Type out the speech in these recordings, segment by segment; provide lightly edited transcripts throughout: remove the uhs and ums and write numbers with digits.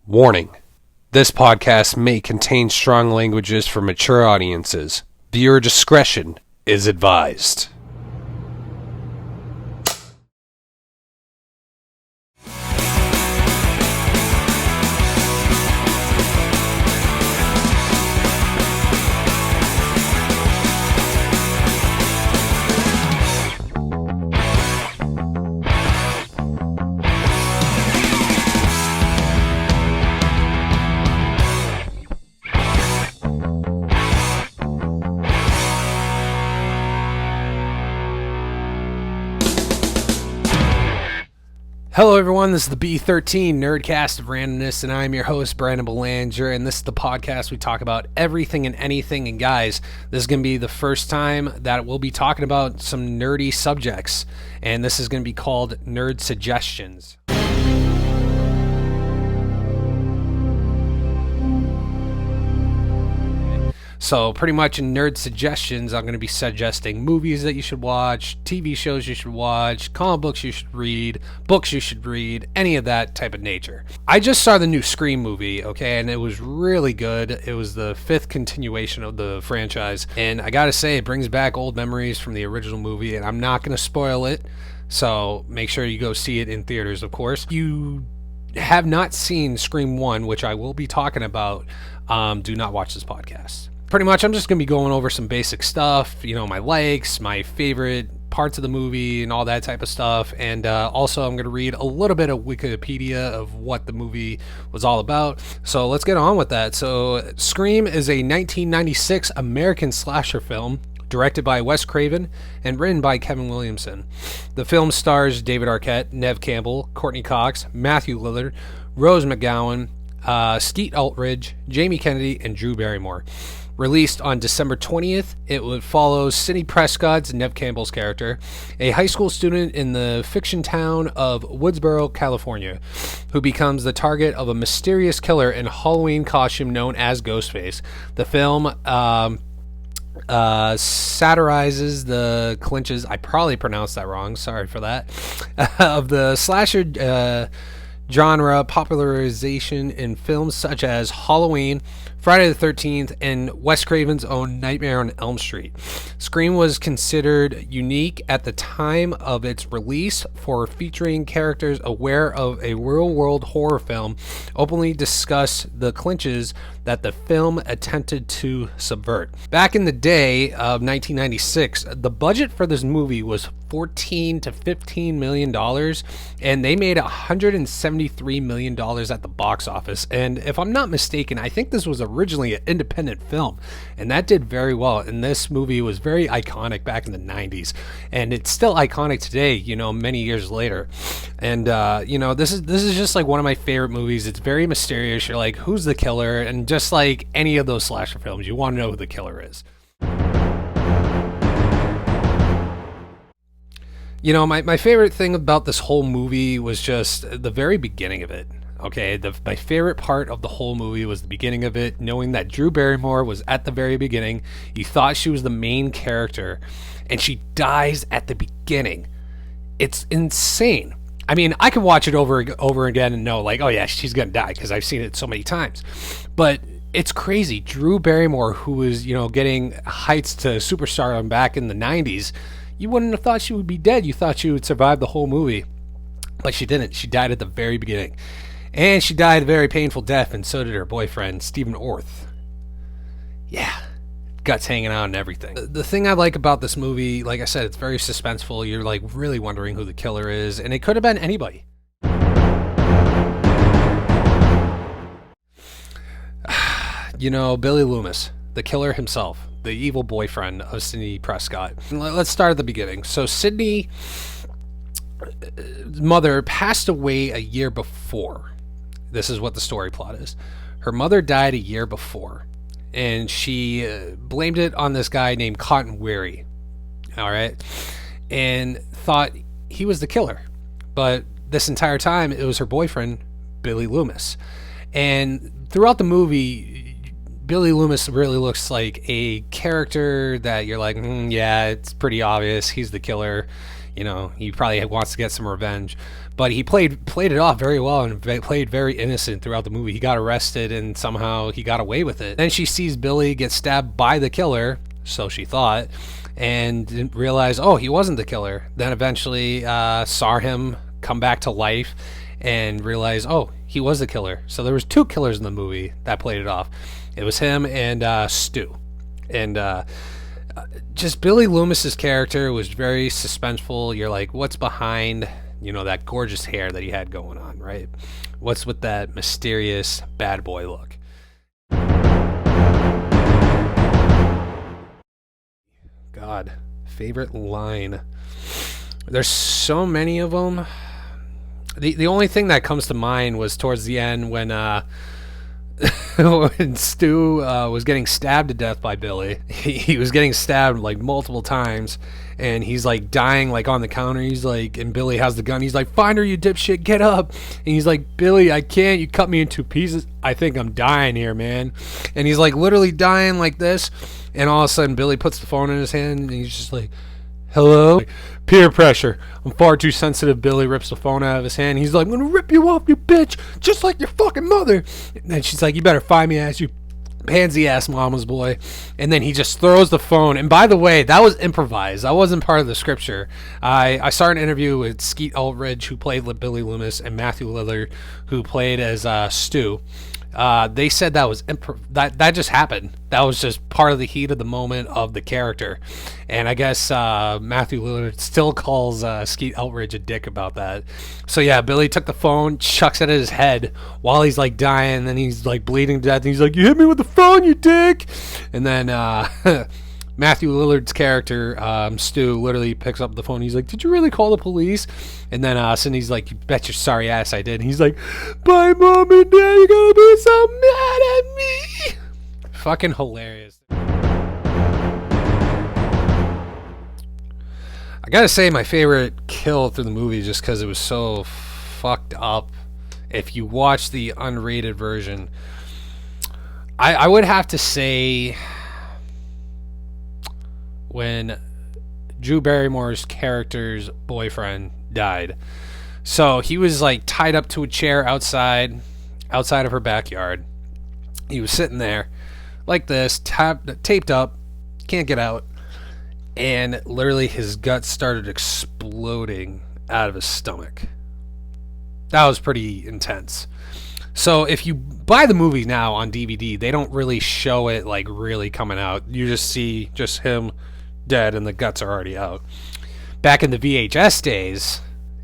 Warning. This podcast may contain strong languages for mature audiences. Viewer discretion is advised. Hello everyone, this is the B13 NerdCast of Randomness, and I'm your host, Brandon Belanger, and this is the podcast we talk about everything and anything, and guys, this is going to be the first time that we'll be talking about some nerdy subjects, and this is going to be called Nerd Suggestions. So pretty much in Nerd Suggestions, I'm going to be suggesting movies that you should watch, TV shows you should watch, comic books you should read, books you should read, any of that type of nature. I just saw the new Scream movie, okay, and it was really good. It was the fifth continuation of the franchise, and I gotta say, it brings back old memories from the original movie, and I'm not going to spoil it, so make sure you go see it in theaters, of course. If you have not seen Scream 1, which I will be talking about, do not watch this podcast. Pretty much, I'm just going to be going over some basic stuff, you know, my likes, my favorite parts of the movie, and all that type of stuff. And also, I'm going to read a little bit of Wikipedia of what the movie was all about. So let's get on with that. So Scream is a 1996 American slasher film directed by Wes Craven and written by Kevin Williamson. The film stars David Arquette, Neve Campbell, Courtney Cox, Matthew Lillard, Rose McGowan, Skeet Ulrich, Jamie Kennedy, and Drew Barrymore. Released on December 20th, it would follow Sidney Prescott's, Neve Campbell's character, a high school student in the fiction town of Woodsboro, California, who becomes the target of a mysterious killer in a Halloween costume known as Ghostface. The film satirizes the clinches, I probably pronounced that wrong, sorry for that, of the slasher genre popularization in films such as Halloween, Friday the 13th, and Wes Craven's own Nightmare on Elm Street. Scream was considered unique at the time of its release for featuring characters aware of a real-world horror film, openly discuss the clinches that the film attempted to subvert. Back in the day of 1996, the budget for this movie was $14 to $15 million, and they made $173 million at the box office. And if I'm not mistaken, I think this was originally an independent film, and that did very well. And this movie was very iconic back in the 90s, and it's still iconic today, you know, many years later. And you know, this is just like one of my favorite movies. It's very mysterious. You're like, who's the killer? And just like any of those slasher films, you want to know who the killer is. You know, my favorite thing about this whole movie was just the very beginning of it. Okay, my favorite part of the whole movie was the beginning of it, knowing that Drew Barrymore was at the very beginning. You thought she was the main character, and she dies at the beginning. It's insane. I mean, I could watch it over again and know, like, oh yeah, she's gonna die, because I've seen it so many times. But it's crazy. Drew Barrymore, who was, you know, getting heights to superstardom back in the 90s, you wouldn't have thought she would be dead. You thought she would survive the whole movie. But she didn't. She died at the very beginning. And she died a very painful death, and so did her boyfriend, Stephen Orth. Yeah, guts hanging out and everything. The thing I like about this movie, like I said, it's very suspenseful. You're like really wondering who the killer is, and it could have been anybody. You know, Billy Loomis, the killer himself, the evil boyfriend of Sidney Prescott. Let's start at the beginning. So Sidney's mother passed away a year before. This is what the story plot is. Her mother died a year before, and she blamed it on this guy named Cotton Weary, all right, and thought he was the killer. But this entire time, it was her boyfriend, Billy Loomis. And throughout the movie, Billy Loomis really looks like a character that you're like, yeah, it's pretty obvious. He's the killer. You know, he probably wants to get some revenge. but he played it off very well and played very innocent throughout the movie. He got arrested and somehow he got away with it. Then she sees Billy get stabbed by the killer, so she thought, and didn't realize, oh, he wasn't the killer. Then eventually saw him come back to life and realized, oh, he was the killer. So there was two killers in the movie that played it off. It was him and Stu. And just Billy Loomis's character was very suspenseful. You're like, what's behind, that gorgeous hair that he had going on, right? What's with that mysterious bad boy look? God, favorite line. There's so many of them. The only thing that comes to mind was towards the end when when Stu was getting stabbed to death by Billy. He was getting stabbed like multiple times, and he's like dying like on the counter. He's like, and Billy has the gun. He's like, "Find her, you dipshit, get up!" And he's like, "Billy, I can't. You cut me in two pieces. I think I'm dying here, man." And he's like literally dying like this, and all of a sudden Billy puts the phone in his hand, and he's just like, "Hello?" Peer pressure. I'm far too sensitive. Billy rips the phone out of his hand. He's like, "I'm gonna rip you off, you bitch, just like your fucking mother." And she's like, "You better find me, ass, you pansy ass mama's boy." And then he just throws the phone. And by the way, that was improvised. That wasn't part of the scripture. I saw an interview with Skeet Ulrich, who played Billy Loomis, and Matthew Lillard, who played as Stu. They said that was that just happened. That was just part of the heat of the moment of the character. And I guess Matthew Lillard still calls Skeet Ulrich a dick about that. So yeah, Billy took the phone, chucks it at his head while he's like dying, and then he's like bleeding to death, and he's like, "You hit me with the phone, you dick!" And then Matthew Lillard's character, Stu, literally picks up the phone. He's like, "Did you really call the police?" And then Cindy's like, "You bet your sorry ass I did." And he's like, "Bye, Mom and Dad, you're gonna be so mad at me." Fucking hilarious. I gotta say, my favorite kill through the movie, just because it was so fucked up. If you watch the unrated version, I would have to say when Drew Barrymore's character's boyfriend died. So he was like tied up to a chair outside of her backyard. He was sitting there like this, taped up, can't get out, and literally his guts started exploding out of his stomach. That was pretty intense. So if you buy the movie now on DVD, they don't really show it like really coming out. You just see just him dead and the guts are already out. Back in the VHS days,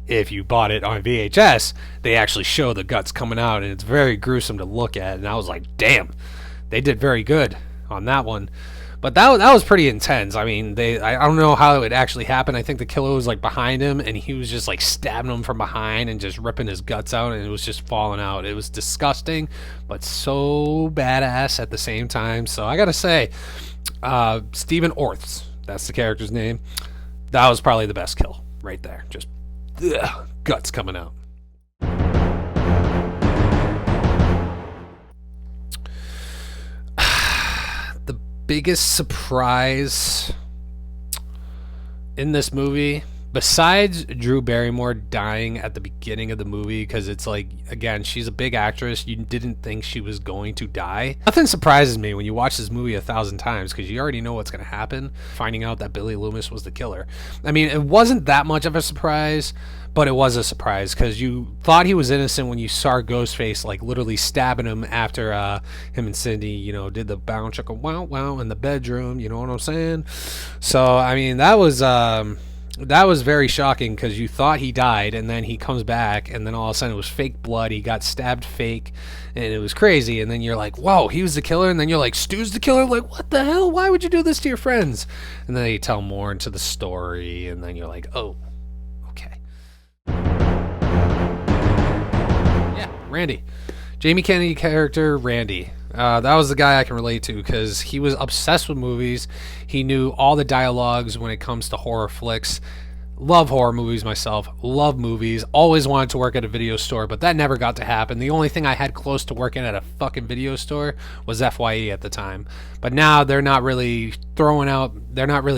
if you bought it on VHS, they actually show the guts coming out, and it's very gruesome to look at. And I was like, damn, they did very good on that one. But that was pretty intense. I mean, I don't know how it would actually happen. I think the killer was like behind him, and he was just like stabbing him from behind and just ripping his guts out, and it was just falling out. It was disgusting, but so badass at the same time. So I gotta say, Stephen Orths, that's the character's name. That was probably the best kill right there. Just guts coming out. The biggest surprise in this movie, besides Drew Barrymore dying at the beginning of the movie, because it's like, again, she's a big actress. You didn't think she was going to die. Nothing surprises me when you watch this movie 1,000 times, because you already know what's going to happen, finding out that Billy Loomis was the killer. I mean, it wasn't that much of a surprise, but it was a surprise, because you thought he was innocent when you saw Ghostface like literally stabbing him after him and Cindy, did the bound chicka wow wow in the bedroom. You know what I'm saying? So I mean, that was very shocking, because you thought he died, and then he comes back, and then all of a sudden it was fake blood. He got stabbed fake, and it was crazy. And then you're like, whoa, he was the killer. And then you're like, Stu's the killer. Like, what the hell? Why would you do this to your friends? And then they tell more into the story, and then you're like, oh, okay. Yeah, Randy. Jamie Kennedy character, Randy. That was the guy I can relate to, because he was obsessed with movies. He knew all the dialogues when it comes to horror flicks. Love horror movies myself. Love movies. Always wanted to work at a video store, but that never got to happen. The only thing I had close to working at a fucking video store was FYE at the time. But now they're not really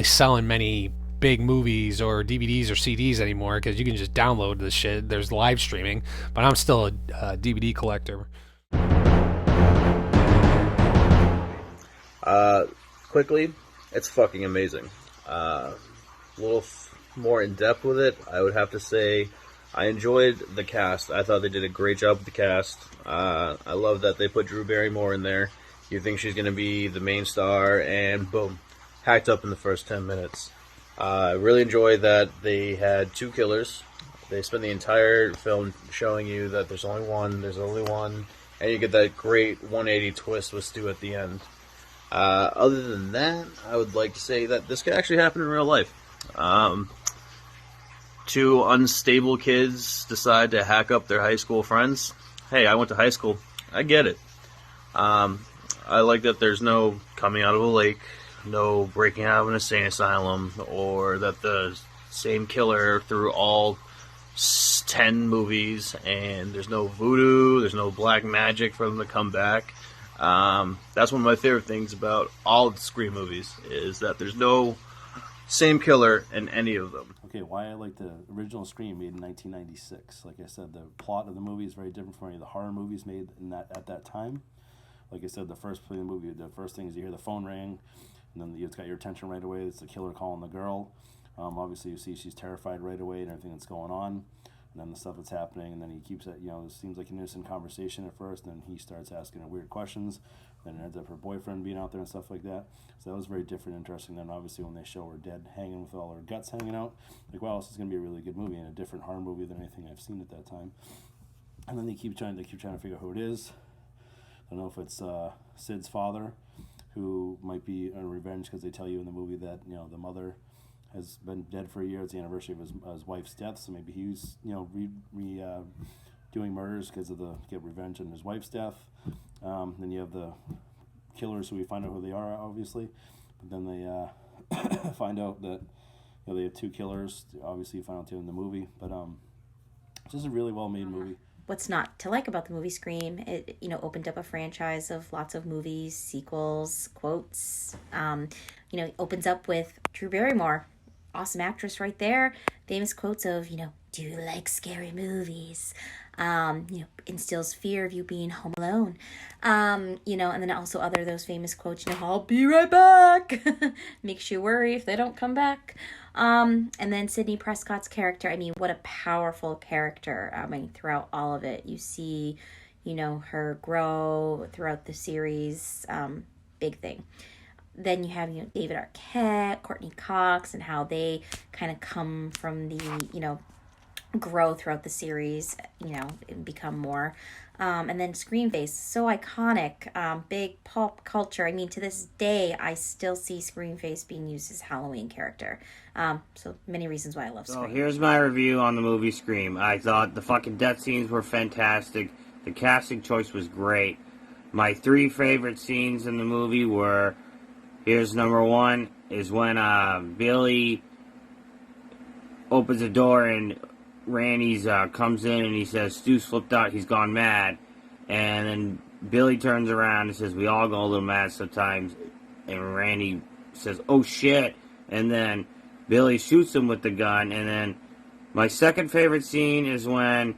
selling many big movies or DVDs or CDs anymore because you can just download this shit. There's live streaming, but I'm still a DVD collector. Quickly, it's fucking amazing. A little more in depth with it, I would have to say I enjoyed the cast. I thought they did a great job with the cast. I love that they put Drew Barrymore in there. You think she's going to be the main star, and boom, hacked up in the first 10 minutes. I really enjoyed that they had two killers. They spent the entire film showing you that there's only one, and you get that great 180 twist with Stu at the end. Other than that, I would like to say that this could actually happen in real life. Two unstable kids decide to hack up their high school friends. Hey, I went to high school. I get it. I like that there's no coming out of a lake, no breaking out of an insane asylum, or that the same killer through all 10 movies, and there's no voodoo, there's no black magic for them to come back. That's one of my favorite things about all of the Scream movies, is that there's no same killer in any of them. Okay, why I like the original Scream made in 1996. Like I said, the plot of the movie is very different from any of the horror movies made at that time. Like I said, the first play of the movie, the first thing is you hear the phone ring, and then it's got your attention right away. It's the killer calling the girl. Obviously, you see she's terrified right away and everything that's going on. And then the stuff that's happening, and then he keeps it, it seems like an innocent conversation at first, and then he starts asking her weird questions, then it ends up her boyfriend being out there and stuff like that. So that was very different and interesting. Then obviously when they show her dead, hanging with all her guts hanging out, like, wow, this is going to be a really good movie, and a different horror movie than anything I've seen at that time. And then they keep trying to figure out who it is. I don't know if it's Sid's father, who might be on revenge, because they tell you in the movie that, the mother has been dead for a year. It's the anniversary of his wife's death, so maybe he was, doing murders because of get revenge on his wife's death. Then you have the killers, who we find out who they are, obviously. But then they find out that they have two killers. Obviously, you find out too in the movie. But it's just a really well-made movie. What's not to like about the movie Scream? It opened up a franchise of lots of movies, sequels, quotes. Opens up with Drew Barrymore. Awesome actress right there. Famous quotes of, do you like scary movies? Instills fear of you being home alone. And then also other those famous quotes, I'll be right back. Makes you worry if they don't come back. And then Sidney Prescott's character, what a powerful character. Throughout all of it, you see, her grow throughout the series. Big thing. Then you have, David Arquette, Courtney Cox, and how they kind of come from the, grow throughout the series, and become more. And then Screamface, so iconic, big pop culture. To this day, I still see Screamface being used as a Halloween character. So many reasons why I love Scream. So here's my review on the movie Scream. I thought the fucking death scenes were fantastic. The casting choice was great. My three favorite scenes in the movie were... Here's number one, is when Billy opens the door and Randy's comes in and he says, Stu's flipped out, he's gone mad. And then Billy turns around and says, we all go a little mad sometimes. And Randy says, oh shit. And then Billy shoots him with the gun. And then my second favorite scene is when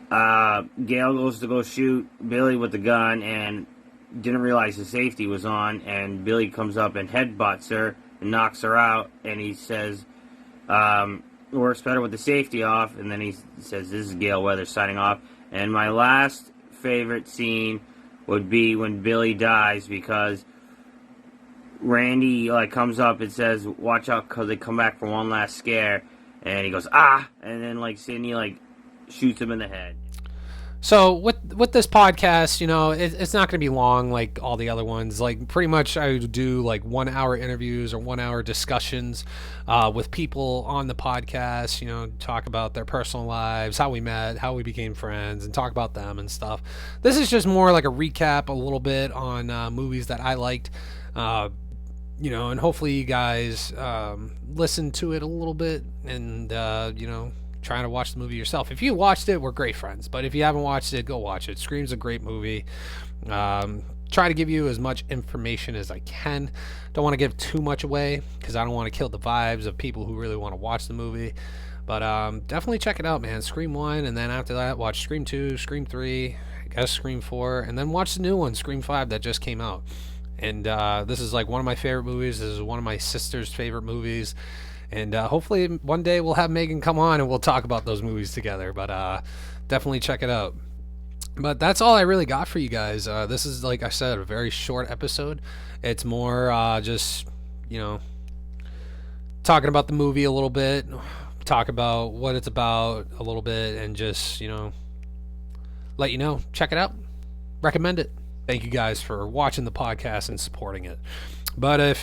Gail goes to go shoot Billy with the gun and didn't realize the safety was on, and Billy comes up and headbutts her and knocks her out, and he says, works better with the safety off, and then he says, this is Gail Weathers signing off. And my last favorite scene would be when Billy dies, because Randy comes up and says, watch out, because they come back for one last scare, and he goes, ah, and then Sidney shoots him in the head. So with this podcast, it's not going to be long like all the other ones. Pretty much I would do 1 hour interviews or 1 hour discussions with people on the podcast, talk about their personal lives, how we met, how we became friends, and talk about them and stuff. This is just more like a recap a little bit on movies that I liked, and hopefully you guys listen to it a little bit and, trying to watch the movie yourself. If you watched it, we're great friends. But if you haven't watched it, go watch it. Scream's a great movie. Try to give you as much information as I can. Don't want to give too much away because I don't want to kill the vibes of people who really want to watch the movie. But definitely check it out, man. Scream 1, and then after that, watch Scream 2, Scream 3, I guess Scream 4, and then watch the new one, Scream 5, that just came out. And this is like one of my favorite movies. This is one of my sister's favorite movies. And hopefully one day we'll have Meghan come on and we'll talk about those movies together. But definitely check it out. But that's all I really got for you guys. This is, like I said, a very short episode. It's more just, talking about the movie a little bit, talk about what it's about a little bit, and just, let you know. Check it out. Recommend it. Thank you guys for watching the podcast and supporting it. But if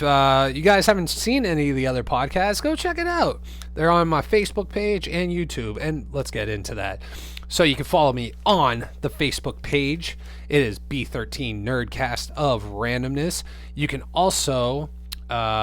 you guys haven't seen any of the other podcasts, go check it out. They're on my Facebook page and YouTube, and let's get into that. So you can follow me on the Facebook page. It is B13 NerdCast of Randomness. You can also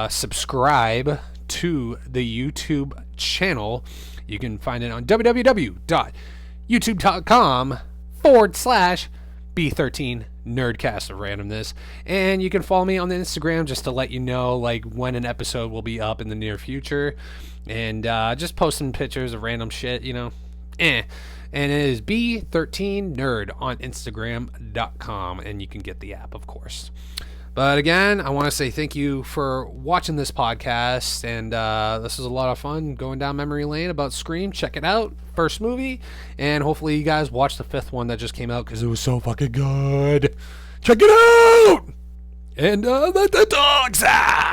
subscribe to the YouTube channel. You can find it on www.youtube.com/B13 NerdCast of Randomness. And you can follow me on the Instagram just to let you know like when an episode will be up in the near future. And just posting pictures of random shit, And it is B13Nerd on Instagram.com. And you can get the app, of course. But again, I want to say thank you for watching this podcast. And this was a lot of fun going down memory lane about Scream. Check it out. First movie. And hopefully you guys watch the 5th one that just came out because it was so fucking good. Check it out! And let the dogs out!